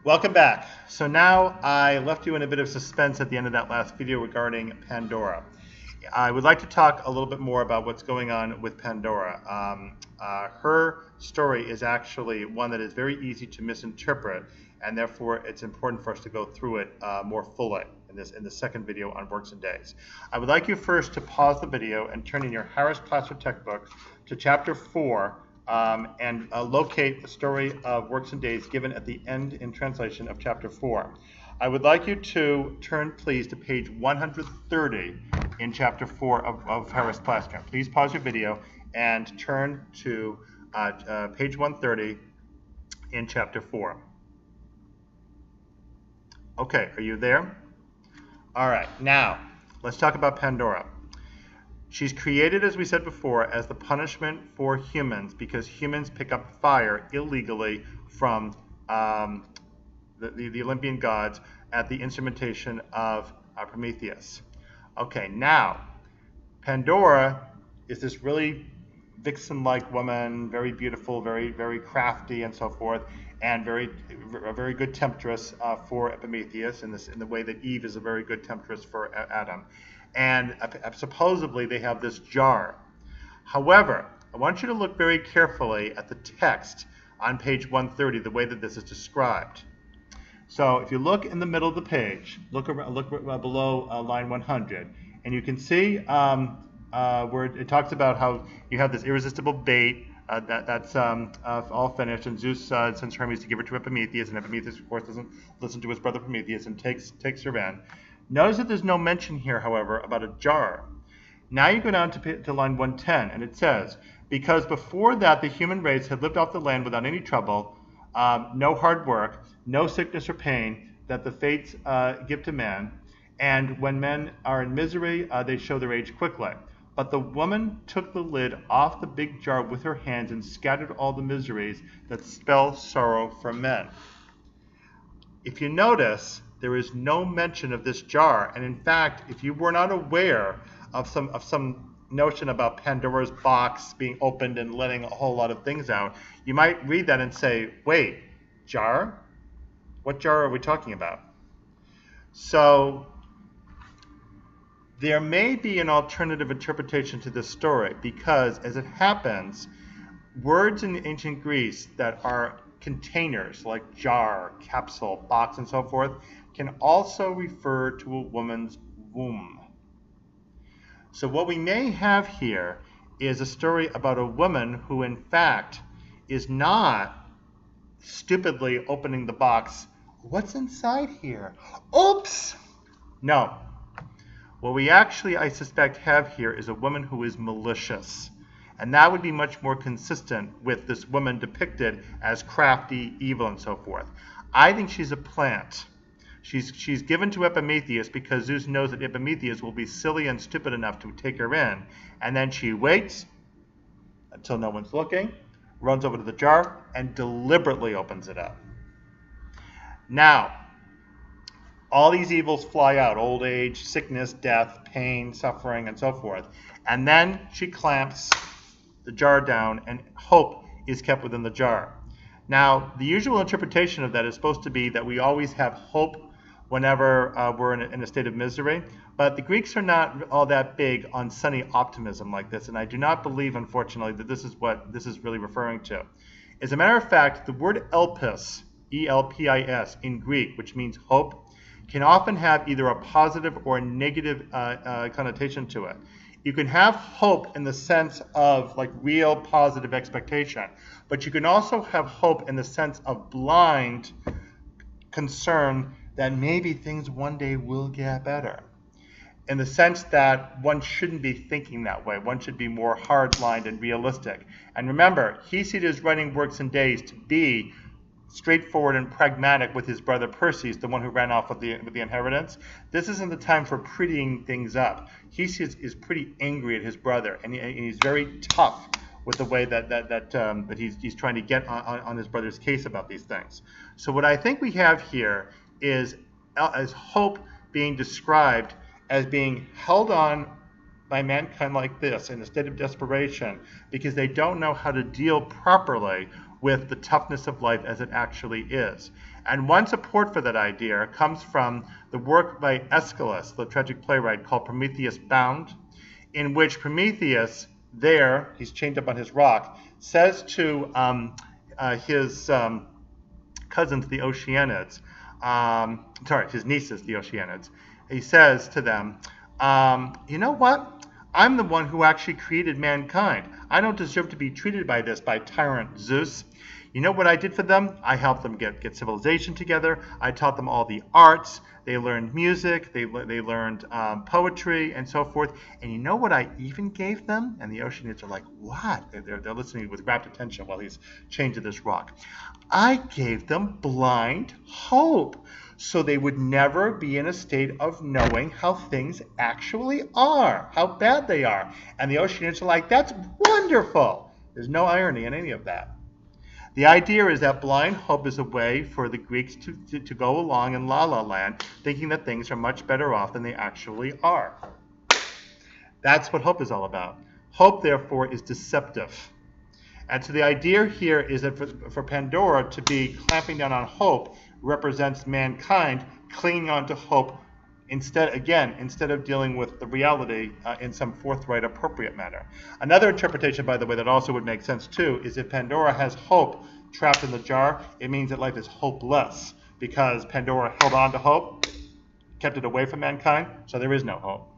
Welcome back. So now I left you in a bit of suspense at the end of that last video regarding Pandora. I would like to talk a little bit more about what's going on with Pandora. Her story is actually one that is very easy to misinterpret, and therefore it's important for us to go through it more fully in the second video on Works and Days. I would like you first to pause the video and turn in your Harris-Platzner textbook to chapter 4 and locate the story of Works and Days given at the end in translation of chapter 4. I would like you to turn, please, to page 130 in chapter 4 of Harris-Platzner. Please pause your video and turn to page 130 in chapter 4. Okay, are you there? All right, now let's talk about Pandora. She's created, as we said before, as the punishment for humans because humans pick up fire illegally from the Olympian gods at the instrumentation of Prometheus. Okay, now, Pandora is this really vixen-like woman, very beautiful, very, very crafty and so forth, and a very good temptress for Prometheus in the way that Eve is a very good temptress for Adam. And supposedly they have this jar. However, I want you to look very carefully at the text on page 130, the way that this is described. So if you look in the middle of the page, look below line 100, and you can see where it talks about how you have this irresistible bait that's all finished, and Zeus sends Hermes to give her to Epimetheus, and Epimetheus, of course, doesn't listen to his brother Prometheus and takes her in. Notice that there's no mention here, however, about a jar. Now you go down to line 110, and it says, because before that the human race had lived off the land without any trouble, no hard work, no sickness or pain that the fates give to man, and when men are in misery, they show their age quickly. But the woman took the lid off the big jar with her hands and scattered all the miseries that spell sorrow for men. If you notice, there is no mention of this jar, and in fact, if you were not aware of some notion about Pandora's box being opened and letting a whole lot of things out, you might read that and say, wait, jar? What jar are we talking about? So there may be an alternative interpretation to this story because, as it happens, words in ancient Greece that are containers like jar, capsule, box, and so forth can also refer to a woman's womb. So what we may have here is a story about a woman who in fact is not stupidly opening the box. What's inside here? Oops! No. What we actually, I suspect, have here is a woman who is malicious. And that would be much more consistent with this woman depicted as crafty, evil, and so forth. I think she's a plant. She's given to Epimetheus because Zeus knows that Epimetheus will be silly and stupid enough to take her in. And then she waits until no one's looking, runs over to the jar, and deliberately opens it up. Now, all these evils fly out: old age, sickness, death, pain, suffering, and so forth. And then she clamps the jar down, and hope is kept within the jar. Now, the usual interpretation of that is supposed to be that we always have hope whenever we're in a state of misery, but the Greeks are not all that big on sunny optimism like this, and I do not believe, unfortunately, that this is what this is really referring to. As a matter of fact, the word elpis, E-L-P-I-S, in Greek, which means hope, can often have either a positive or a negative connotation to it. You can have hope in the sense of like real positive expectation, but you can also have hope in the sense of blind concern that maybe things one day will get better. In the sense that one shouldn't be thinking that way. One should be more hard-lined and realistic. And remember, Hesiod is writing Works and Days to be straightforward and pragmatic with his brother Perseus, the one who ran off with the inheritance. This isn't the time for prettying things up. Hesiod is pretty angry at his brother, and he's very tough with the way that he's trying to get on his brother's case about these things. So what I think we have here is hope being described as being held on by mankind like this in a state of desperation because they don't know how to deal properly with the toughness of life as it actually is. And one support for that idea comes from the work by Aeschylus, the tragic playwright, called Prometheus Bound, in which Prometheus, he's chained up on his rock, says to his cousins, the Oceanids, his nieces, the Oceanids, he says to them, you know what? I'm the one who actually created mankind. I don't deserve to be treated by tyrant Zeus. You know what I did for them? I helped them get civilization together. I taught them all the arts. They learned music. They learned poetry and so forth. And you know what I even gave them? And the Oceanids are like, what? They're listening with rapt attention while he's chained to this rock. I gave them blind hope, so they would never be in a state of knowing how things actually are, how bad they are. And the Oceanids are like, that's wonderful. There's no irony in any of that. The idea is that blind hope is a way for the Greeks to go along in La La Land, thinking that things are much better off than they actually are. That's what hope is all about. Hope, therefore, is deceptive. And so the idea here is that for Pandora to be clamping down on hope represents mankind clinging on to hope instead of dealing with the reality in some forthright, appropriate manner. Another interpretation, by the way, that also would make sense too, is if Pandora has hope trapped in the jar, it means that life is hopeless, because Pandora held on to hope, kept it away from mankind, so there is no hope.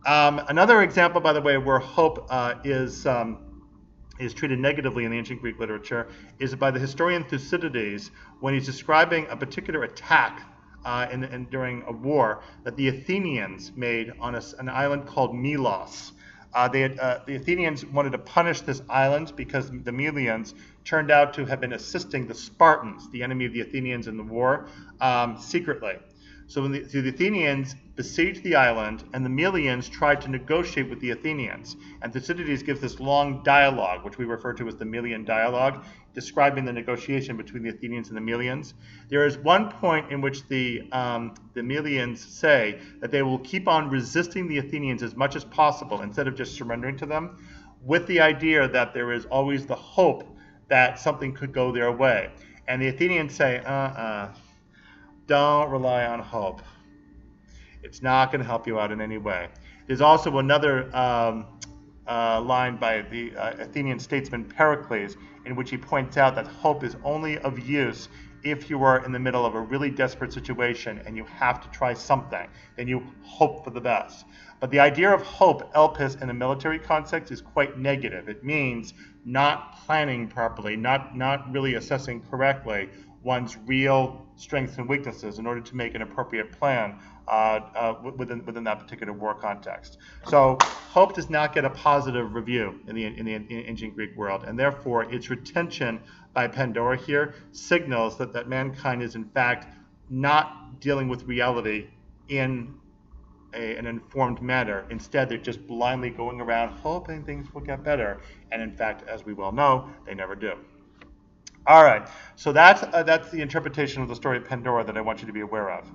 Another example, by the way, where hope is treated negatively in the ancient Greek literature is by the historian Thucydides when he's describing a particular attack during a war that the Athenians made on an island called Melos. The Athenians wanted to punish this island because the Melians turned out to have been assisting the Spartans, the enemy of the Athenians in the war, secretly. So the Athenians besieged the island, and the Melians tried to negotiate with the Athenians. And Thucydides gives this long dialogue, which we refer to as the Melian dialogue, describing the negotiation between the Athenians and the Melians. There is one point in which the Melians say that they will keep on resisting the Athenians as much as possible instead of just surrendering to them, with the idea that there is always the hope that something could go their way. And the Athenians say, don't rely on hope. It's not going to help you out in any way. There's also another line by the Athenian statesman Pericles in which he points out that hope is only of use if you are in the middle of a really desperate situation and you have to try something. Then you hope for the best. But the idea of hope, elpis, in a military context is quite negative. It means not planning properly, not really assessing correctly one's real strengths and weaknesses in order to make an appropriate plan within that particular war context. So hope does not get a positive review in the ancient Greek world, and therefore its retention by Pandora here signals that mankind is in fact not dealing with reality in an informed manner. Instead, they're just blindly going around hoping things will get better, and in fact, as we well know, they never do. All right, so that's the interpretation of the story of Pandora that I want you to be aware of.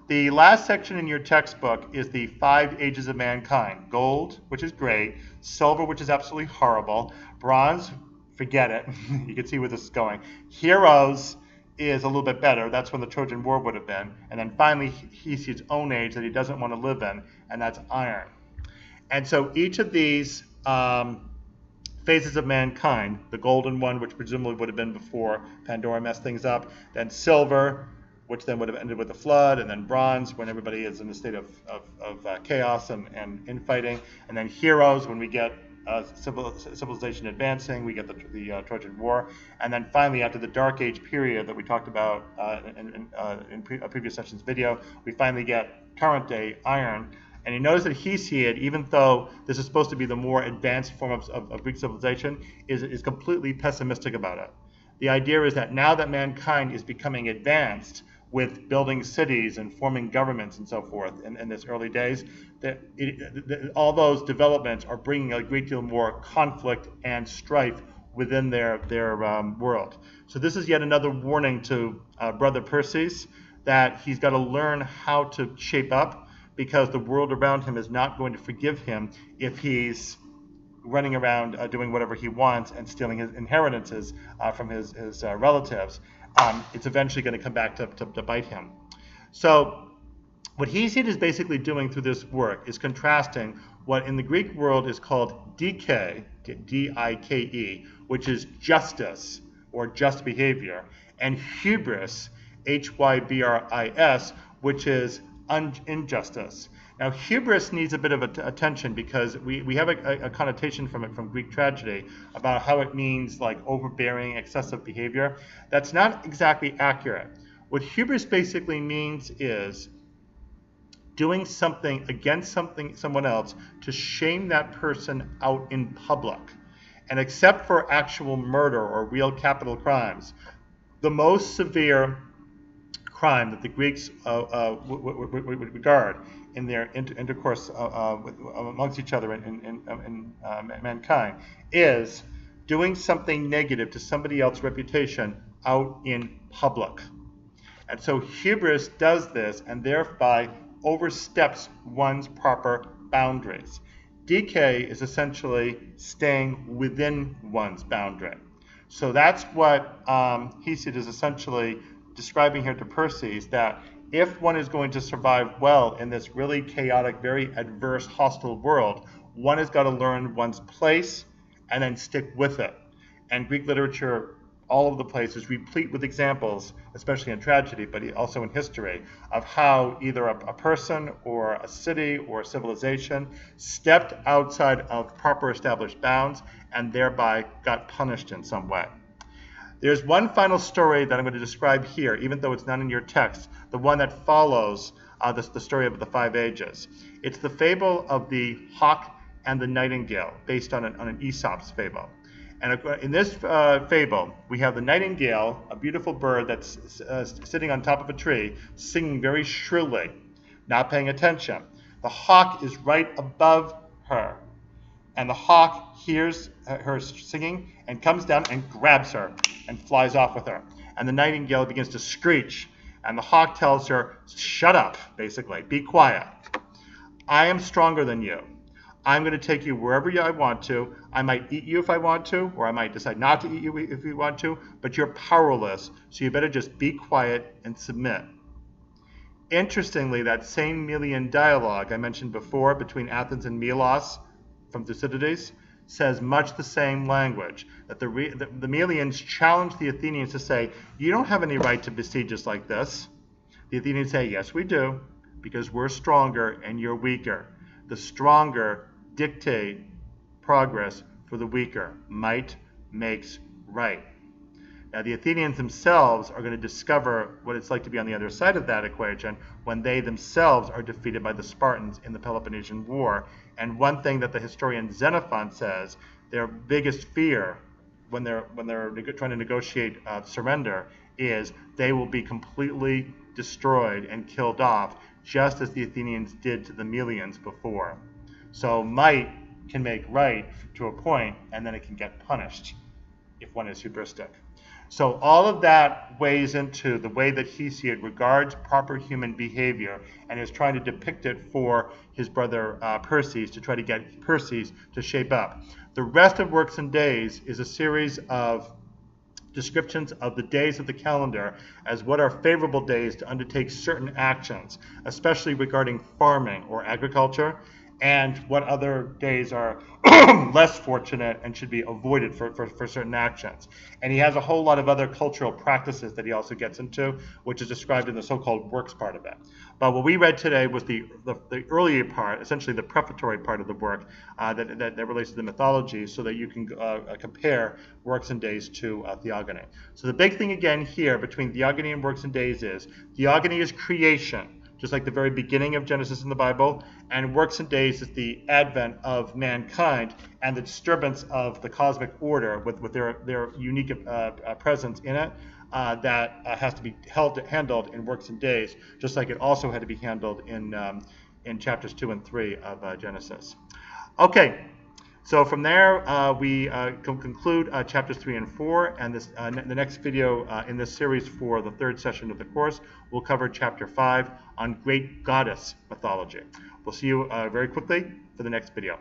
The last section in your textbook is the 5 ages of mankind. Gold, which is great. Silver, which is absolutely horrible. Bronze, forget it. You can see where this is going. Heroes is a little bit better. That's when the Trojan War would have been. And then finally, he sees his own age that he doesn't want to live in, and that's iron. And so each of these phases of mankind, the golden one, which presumably would have been before Pandora messed things up, then silver, which then would have ended with the flood, and then bronze, when everybody is in a state of chaos and infighting, and then heroes, when we get civilization advancing, we get the Trojan War, and then finally, after the Dark Age period that we talked about in a previous session's video, we finally get current day iron. And you notice that Hesiod, even though this is supposed to be the more advanced form of Greek civilization, is completely pessimistic about it. The idea is that now that mankind is becoming advanced with building cities and forming governments and so forth in this early days, all those developments are bringing a great deal more conflict and strife within their world. So this is yet another warning to Brother Perseus that he's got to learn how to shape up, because the world around him is not going to forgive him if he's running around doing whatever he wants and stealing his inheritances from his relatives, it's eventually going to come back to bite him. So what Hesiod is basically doing through this work is contrasting what in the Greek world is called dike, D-I-K-E, which is justice or just behavior, and hubris, H-Y-B-R-I-S, which is injustice. Now, hubris needs a bit of attention because we have a connotation from it from Greek tragedy about how it means like overbearing, excessive behavior. That's not exactly accurate. What hubris basically means is doing something against someone else to shame that person out in public. And except for actual murder or real capital crimes, the most severe crime that the Greeks would regard in their intercourse amongst each other in mankind is doing something negative to somebody else's reputation out in public. And so hubris does this and thereby oversteps one's proper boundaries. Decay is essentially staying within one's boundary. So that's what Hesiod is essentially describing here to Perses, that if one is going to survive well in this really chaotic, very adverse, hostile world, one has got to learn one's place and then stick with it. And Greek literature, all over the place, is replete with examples, especially in tragedy, but also in history, of how either a person or a city or a civilization stepped outside of proper established bounds and thereby got punished in some way. There's one final story that I'm going to describe here, even though it's not in your text, the one that follows the story of the 5 Ages. It's the fable of the hawk and the nightingale, based on an Aesop's fable. And in this fable, we have the nightingale, a beautiful bird that's sitting on top of a tree, singing very shrilly, not paying attention. The hawk is right above her, and the hawk hears her singing and comes down and grabs her and flies off with her. And the nightingale begins to screech, and the hawk tells her, shut up, basically, be quiet. I am stronger than you. I'm going to take you wherever I want to. I might eat you if I want to, or I might decide not to eat you if you want to, but you're powerless, so you better just be quiet and submit. Interestingly, that same Melian dialogue I mentioned before between Athens and Melos from Thucydides says much the same language, that the Melians challenge the Athenians to say, you don't have any right to besiege us like this. The Athenians say, yes, we do, because we're stronger and you're weaker. The stronger dictate progress for the weaker. Might makes right. Now, the Athenians themselves are going to discover what it's like to be on the other side of that equation when they themselves are defeated by the Spartans in the Peloponnesian War. And one thing that the historian Xenophon says, their biggest fear when they're trying to negotiate surrender is they will be completely destroyed and killed off, just as the Athenians did to the Melians before. So might can make right to a point, and then it can get punished if one is hubristic. So all of that weighs into the way that Hesiod regards proper human behavior and is trying to depict it for his brother Perses to try to get Perses to shape up. The rest of Works and Days is a series of descriptions of the days of the calendar as what are favorable days to undertake certain actions, especially regarding farming or agriculture, and what other days are less fortunate and should be avoided for certain actions. And he has a whole lot of other cultural practices that he also gets into, which is described in the so-called works part of it. But what we read today was the earlier part, essentially the prefatory part of the work that relates to the mythology, so that you can compare Works and Days to Theogony. So the big thing again here between Theogony and Works and Days is Theogony is creation, just like the very beginning of Genesis in the Bible, and Works and Days is the advent of mankind and the disturbance of the cosmic order with their unique presence in it that has to be handled in Works and Days, just like it also had to be handled in chapters 2 and 3 of Genesis. Okay, so from there we can conclude chapters 3 and 4, and the next video in this series for the third session of the course will cover chapter 5 on Great Goddess mythology. We'll see you very quickly for the next video.